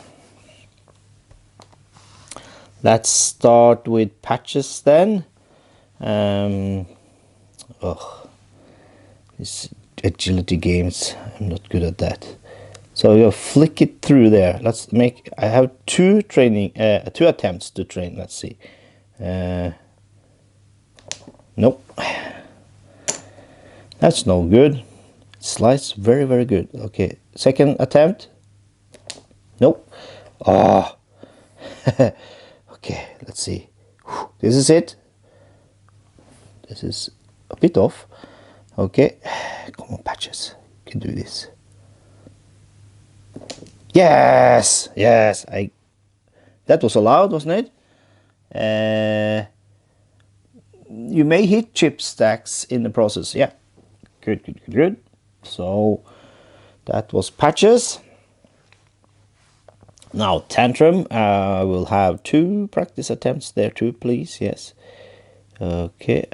Let's start with Patches then. These agility games, I'm not good at that. So you'll flick it through there. Let's make, I have 2 training, 2 attempts to train. Let's see. Nope. That's no good. Slice, very, very good. Okay, second attempt. Nope. Ah. Okay, let's see. This is it. This is a bit off. Okay, come on, Patches. You can do this. Yes, yes. That was allowed, wasn't it? You may hit chip stacks in the process. Yeah, good, good, good, good. So that was Patches. Now Tantrum. We'll have 2 practice attempts there too, please. Yes. Okay.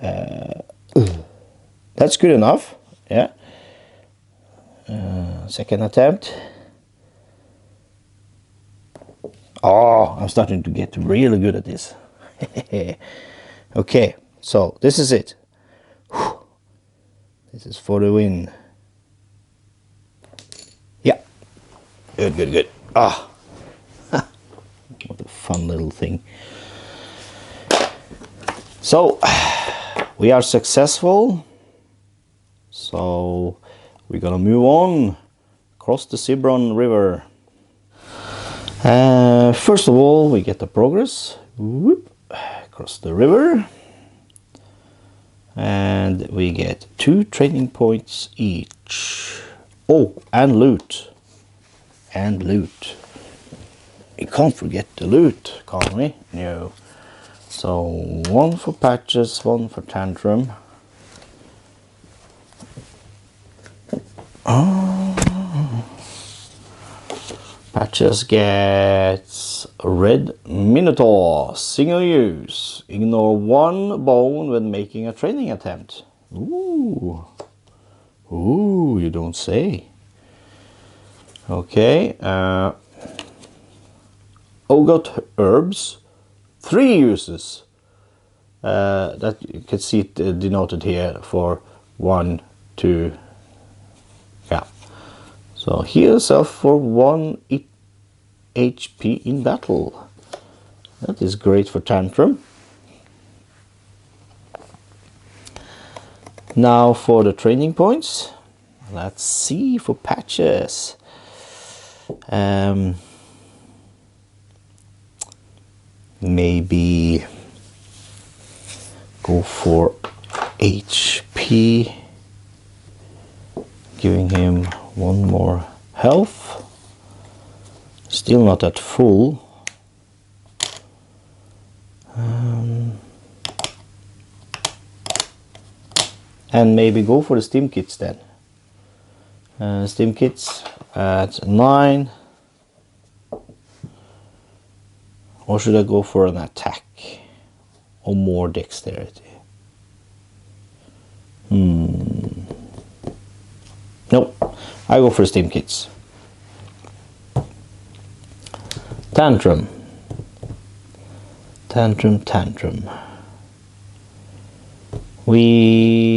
That's good enough. Yeah. Second attempt. Oh, I'm starting to get really good at this. Okay, so this is it. This is for the win. Yeah, good, good, good. Ah, what a fun little thing. So, we are successful. So, we're gonna move on across the Sibron River. First of all, we get the progress. Whoop, across the river. And we get 2 training points each. Oh, and loot. And loot. We can't forget the loot, can we? No. So 1 for patches, 1 for Tantrum. Patches gets red Minotaur, single use. Ignore 1 bone when making a training attempt. Ooh. Ooh, you don't say. Okay. Ogot herbs, 3 uses. That you can see it denoted here for 1, 2. Yeah. So heal yourself for 1 HP in battle. That is great for Tantrum. Now for the training points. Let's see for patches. Maybe go for HP, giving him 1 more health. Still not at full. And maybe go for the Steam Kits then. Steam Kits at 9. Or should I go for an attack? Or more dexterity? Nope. I go for Steam Kits. Tantrum. Tantrum. We...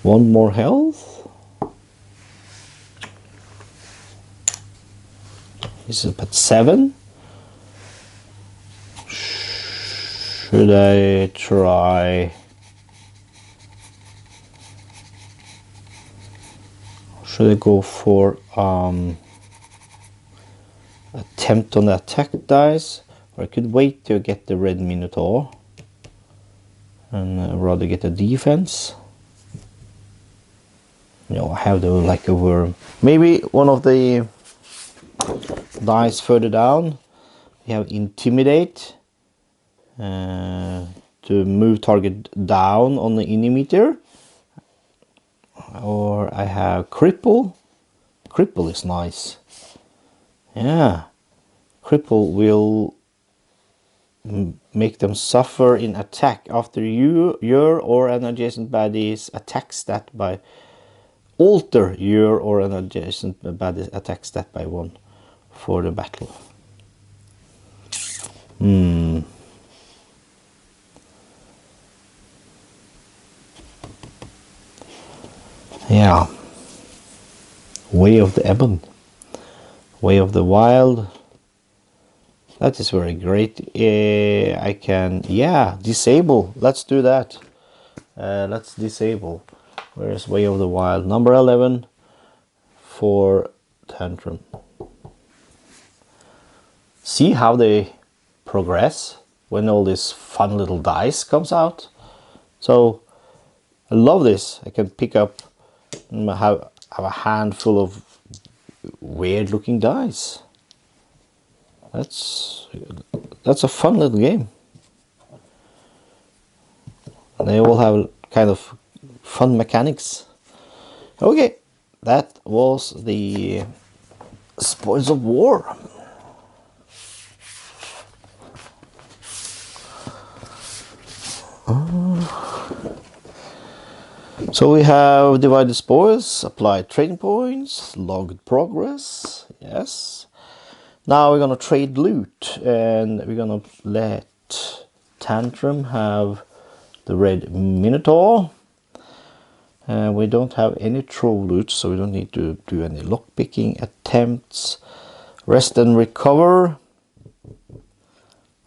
1 more health. This is at 7. Should I try... Should I go for attempt on the attack dice, or I could wait to get the red Minotaur and rather get a defense. No, I have the like a worm. Maybe one of the dice further down. We have intimidate to move target down on the meter. Or I have cripple. Cripple is nice. Yeah, cripple will make them suffer in attack after your or an adjacent body's attack stat by alter your or an adjacent body's attack stat by 1 for the battle. Yeah. Way of the Ebon. Way of the Wild. That is very great. I can, disable. Let's do that. Let's disable. Where's Way of the Wild? Number 11 for Tantrum. See how they progress when all this fun little dice comes out. So I love this. I can pick up and have a handful of weird looking dice. That's a fun little game. They all have kind of fun mechanics. Okay, that was the Spoils of War. So we have divided spoils, applied trading points, logged progress, yes. Now we're gonna trade loot, and we're gonna let Tantrum have the red Minotaur. And we don't have any troll loot, so we don't need to do any lockpicking attempts. Rest and recover.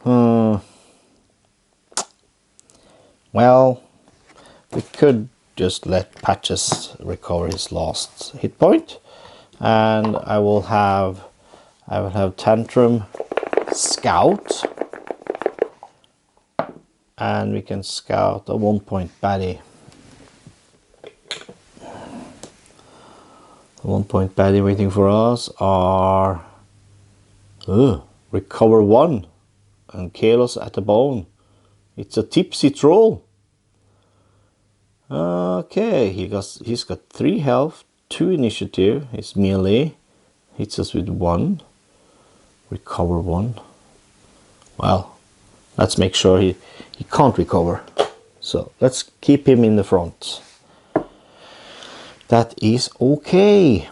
Well, we could just let Patches recover his last hit point, and I will have Tantrum scout, and we can scout a 1-point baddie. The 1-point baddie waiting for us are recover 1 and Kalos at the bone. It's a tipsy troll. Okay, he's got 3 health, 2 initiative, his melee, hits us with 1, recover 1. Well, let's make sure he can't recover. So let's keep him in the front. That is okay.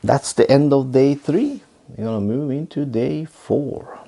That's the end of day 3. We're gonna move into day 4.